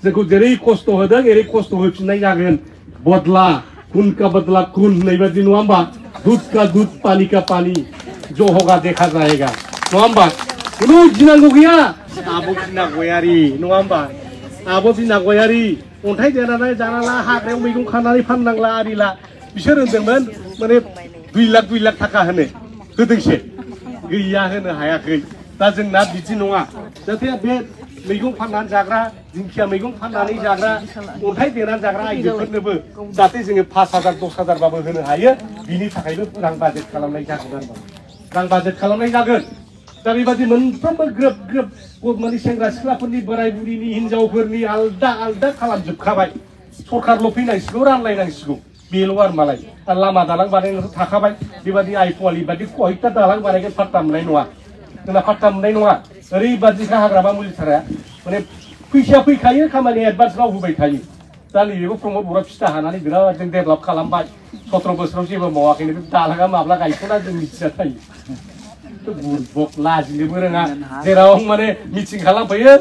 जोंखौ जेरै खस्थ' होदों एरै खस्थ' होफिननाय जागोन बदला खून का बदला खून होननाय बादि नङा होमबा दूध का दूध पानी का पानी जो होगा देखा जाएगा नङा होमबा खुनु गिनांगौ गैया आब' बिना गयारि नङा होमबा आब' बिना गयारि अन्थाइ देनानै जानाला हाग्रायाव मैगं खानानै फाननांला आरिला बिसोर होनदोंमोन माने 2 लाख थाखा होदोंसो गैया होनो हायाखै दा जोंना बिदि नङा जाहाथे बे मैगं फाननानै जाग्रा दिंखिया मैगं फाननानै जाग्रा अन्थाइ देनानै जाग्रा आइजोफोरनोबो जाहाथे जोङो 5,000 10,000 बाबो होनो हायो बिनि थाखायबो रां बाजेट खालामनाय जागोन आरो रां बाजेट खालामनाय जागोन दा बेबादि मोनफ्रोमबो ग्रोब ग्रोब माने सेंग्रा सिख्लाफोरनि बोराय बुरिनि हिनजावफोरनि आलदा आलदा खालामजोबखाबाय सरखारल' फैनांसिगौ रानलायनांसिगौ बेल' आरो मालाय लामा दालां बानायनायाथ' थाखाबाय बेबादि आइफवालि बादि खयथा दालां बानायगोन फात्ता मोननाय नङा जोंना फात्ता मोननाय नङा ओरैबादिखा हाग्रामा मुलिथारा माने फैसाया फैखायो खामानिया एडभान्स राव होबाय थायो दा नैबेबो प्रमद बर'आ फिथा हानानै बिराद जों डेभेलप खालामबाय 17 बोसोराव जेबो मावाखैनो दालाङा माब्ला गायख'ना जों मिथिया थायो बुरबक लाजिनोबो रोङा जेराव माने मिटिं खालामफैयो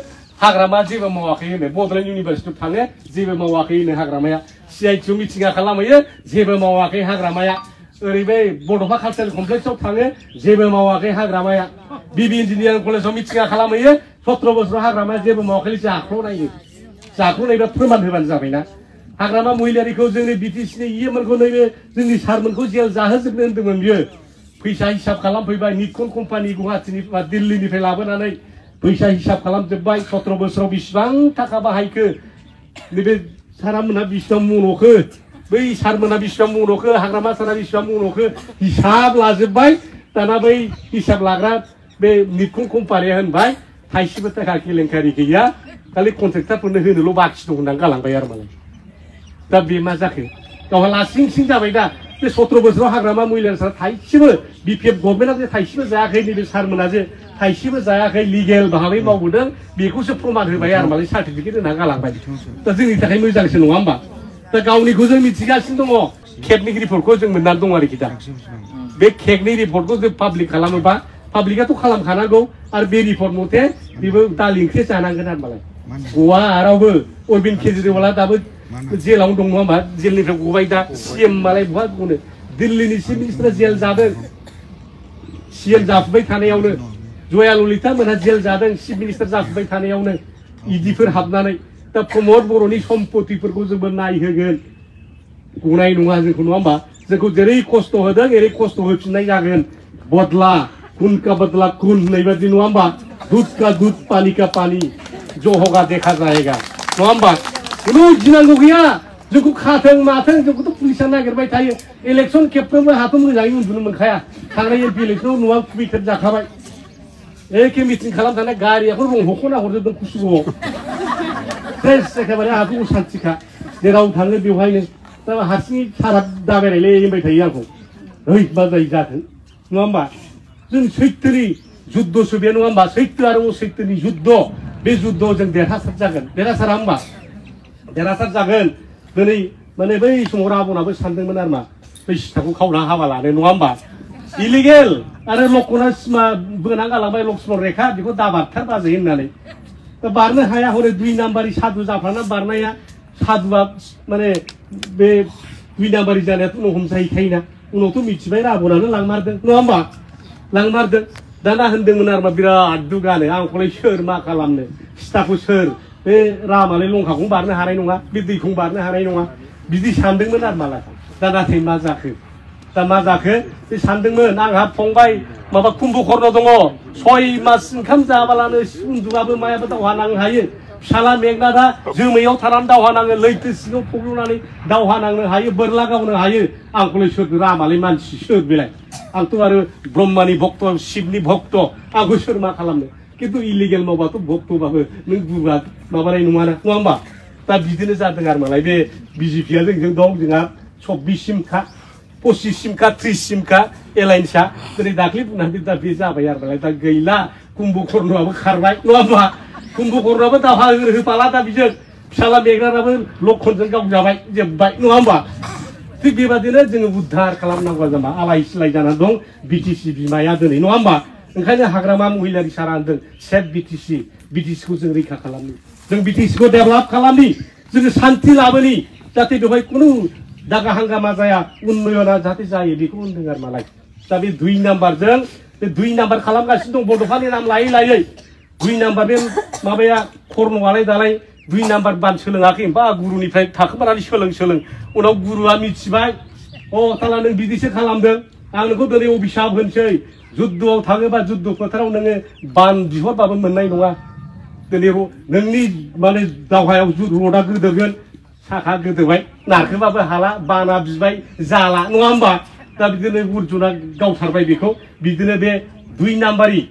हाग्रामा जेबो मावाखै होनो बड'लेण्ड इउनिभारसिटियाव थाङो जेबो मावाखै होनो हाग्रामाया CITआव मिटिङा खालामहैयो जेबो मावाखै हाग्रामाया ओरैबे बड'फा कालचारेल कमप्लेक्सआव थाङो जेबो मावाखै हाग्रामाया बिबि इन्जिनियारिं कलेजाव मिटिङा खालामहैयो 17 बोसोराव हाग्रामाया जेबो मावाखै जाख्ल'नायबा फोरमान होबानो जाबायना हाग्रामा महिलारिखौ जोंनि BTCनि इएमएलखौ नैबे जोंनि सारमोनखौ जेल जाहोजोबनो होन्दोंमोन बियो फैसा हिसाब खालामफैबाय निकन कम्पानि गुवाहाटीनिफ्राय दिल्लीनिफ्राय लाबोनानै फैसा हिसाब खालामजोबबाय 17 बोसोराव बेसेबां थाखा बाहायखो नैबे सारामोनहा बेसेबां मन'खो बै सारमोनहा बेसेबां मन'खो हाग्रामा सारा बेसेबां मन'खो हिसाब लाजोबबाय दाना बै हिसाब लाग्रा बे निकन कम्पानिया होनबाय थाइसेबो थाखा केलेंकारि गैया खालि कन्ट्रेक्टरफोरनो होनोल' बाखि दं होननानै गालांबाय आरो मालाय दा बे मा जाखो गावहा लासिं सिं जाबाय दा बे 17 बोसोराव हाग्रामा महिलारिफ्रा थाइसेबो BPF गभर्नमेन्टआ जे थाइसेबो जायाखै नैबे सारमोना जे थाइसेबो जायाखै लिगेल भाबै मावबोदों बेखौसो प्रमान होबाय आरो मालाय सार्टिफिकेट होना गालांबाय दा जोंनि थाखाय मोजांसो नङा होमबा दा गावनिखौ जों मिथिगासिनो दङ केगनि रिपर्टखौ जों मोननानै दं आरोखि दा बे केगनि रिपर्टखौ जों पाब्लिक खालामोबा पाब्लिकआथ' खालामखानांगौ आरो बे रिपर्ट मथे बेबो दालि ओंख्रि जानांगोन आरो मालाय गवा रावबो अरबिन्द केजरिवालआ दाबो जेलावनो दं नङा होमबा जेलनिफ्राय गबाय दा CM मालाय बहा बुंनो दिल्लीनि चिफ मिनिस्टारा जेल जादों CM जाफुबाय थानायावनो जया ललिता मोनहा जेल जादों चिफ मिनिस्टार जाफुबाय थानायावनो इदिफोर हाबनानै दा प्रमद बर'नि सम्पतिफोरखौ जोंबो नायहोगोन गनाय नङा जोंखौ नङा होमबा जोंखौ जेरै खस्थ' होदों एरै खस्थ' होफिननाय जागोन बदला खून का बदला खून होननाय बादि नङा होमबा दूध का दूध पानी का पानी जो होगा देखा जाएगा नङा होमबा खुनु गिनांगौ गैया जोंखौ खाथों माथों जोंखौथ' पुलिसा नागिरबाय थायो इलेक्सन खेबफ्रोमबो हाथ' मोजाङै उन्दुनो मोनखाया थांनाय MP इलेक्सनाव न'आ खुबैखेब जाखाबाय एखे मिटिं खालामजानाय गारियाखौ रं हख'ना हरजोबदों कुसुगावआव फ्रेस एखेबारे आहाथ' असान्थिखा जेराव थाङो बेवहायनो दा हारसिङै सारा दाबायनायलै होनबाय थायो आंखौ ओइ मा जायो जाथों नङा होमबा जों सैथोनि जुद्धसो बे नङा होमबा सैथो आरो असैथोनि जुद्ध बे जुद्धआव जों देरहासार जागोन देरहासारा होमबा देरहासार जागोन दिनै माने बै समाव राबनाबो सानदोंमोन आरो मा बै सिथाखौ खावना हाबा लानो नङा होमबा इलिगेल आरो लकना सिमा बोना गालांबाय लक्ष्मण रेखा बेखौ दाबारथार बाजै होननानै दा बारनो हाया हरै 2 नाम्बारि साधु जाफ्लाना बारनाया साधुआ माने बे 2 नाम्बारि जानायाथ' उनाव हमजाहैखायोना उनावथ' मिथिबाय राबनानो लांमारदों नङा होमबा लांमारदों दाना होनदोंमोन आरो मा बिराद दुगानो आंखौलाय सोर मा खालामनो सिथाखौ सोर बे रामालाय लंकाखौ बारनो हानाय नङा बे दैखौ बारनो हानाय नङा बिदि सानदोंमोन आरो मालाय दा नाथाय मा जाखो दा मा जाखो बे सानदोंमोन आंहा फंबाय माबा कुम्भकर्ण दङ 6 मास ओंखाम जाबालानो उन्दुआबो मायाबो दावहा नांनो हायो फिसाला मेघनाथआ जोमैयाव थानानै दावहा नाङो लैथो सिङाव थब्ल'नानै दावहा नांनो हायो बोरला गावनो हायो आंखौलाय सोर रामालाय मानसि सोर बेलाय आंथ' आरो ब्रह्मानि भक्त शिबनि भक्त आंखौ सोर मा खालामनो किन्तु इलिगेल मावबाथ' भक्तबाबो नों दुगा माबानाय नङाना नङा होमबा दा बिदिनो जादों आरो मालाय बे BJPआ जोंजों दं जोंहा 26 सिमखा 25 सिमखा 30 सिमखा एलायन्सआ दिनै दाख्लै बुंनानै दा बे जाबाय आरो मालाय दा गैला कुम्भकर्णआबो खारबाय नङा होमबा कुम्भकर्णआबो दावहा होफाला दा बिजों फिसाला मेघनाथआबो लक्षणजों गावजाबाय जोब्बाय नङा होमबा थिग बेबादिनो जोङो उद्धार खालामनांगौ जामा आलाय सिलाय जानानै दं BTC बिमाया दिनै नङा होमबा ओंखायनो हाग्रामा महिलारि सारा होनदों सेफ BTC खौ जों रैखा खालामनो जों बिटिसिखौ डेभेलप खालामनि जोङो शान्ति लाबोनि जाहाथे बेवहाय खुनु दागा हांगामा जाया उन्नयना जाहाथे जायो बेखौ होनदों आरो मालाय दा बे 2 नाम्बारजों बे 2 नाम्बार खालामगासिनो दं बड'फानि नाम लायै लायै 2 नाम्बार बे माबाया खर्मआलाय दालाय 2 नाम्बार बान सोलोङाखै बा गुरुनिफ्राय थाखोमानानै सोलों उनाव गुरुआ मिथिबाय अ ताला नों बिदिसो खालामदों आं नोंखौ दिनै अभिशाप होनसै जुद्धआव थाङोबा जुद्ध फोथाराव नोङो बान बिहरबाबो मोननाय नङा दिनै नोंनि माने दावहायाव रडआ गोदोगोन साखा गोदोबाय नारखोबाबो हाला बाना बिबाय जाला नङा होमबा दा बिदिनो अर्जुना गावथारबाय बेखौ बिदिनो बे 2 नाम्बारि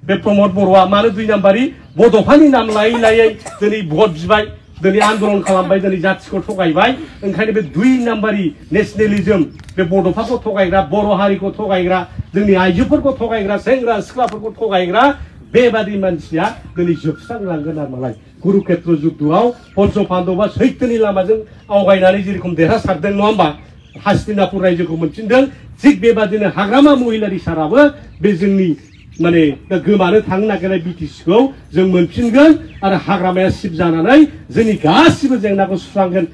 बे प्रमद बर'आ मानो 2 नाम्बारि बड'फानि नाम लायै लायै दिनै भट बिबाय दिनै आन्दलन खालामबाय दिनै जाथिखौ थगायबाय ओंखायनो बे 2 नाम्बारि नेशनेलिज्म बे बड'फाखौ थगायग्रा बर' हारिखौ थगायग्रा जोंनि आइजोफोरखौ थगायग्रा सेंग्रा सिख्लाफोरखौ थगायग्रा बेबादि मानसिया दिनै जोबस्रांलांगोन आरो मालाय कुरुक्षेत्र जुद्धआव पन्च पान्डबा सैत्यनि लामाजों आवगायनानै जेरखम देरहासारदों नङा होमबा हास्तिनापुर रायजोखौ मोनफिनदों थिग बेबादिनो हाग्रामा महिलारि साराबो बे जोंनि माने गोमानो थांनो नागिरनाय बिटिसिखौ जों मोनफिनगोन आरो हाग्रामाया सिब जानानै जोंनि गासिबो जेंनाखौ सुस्रांगोन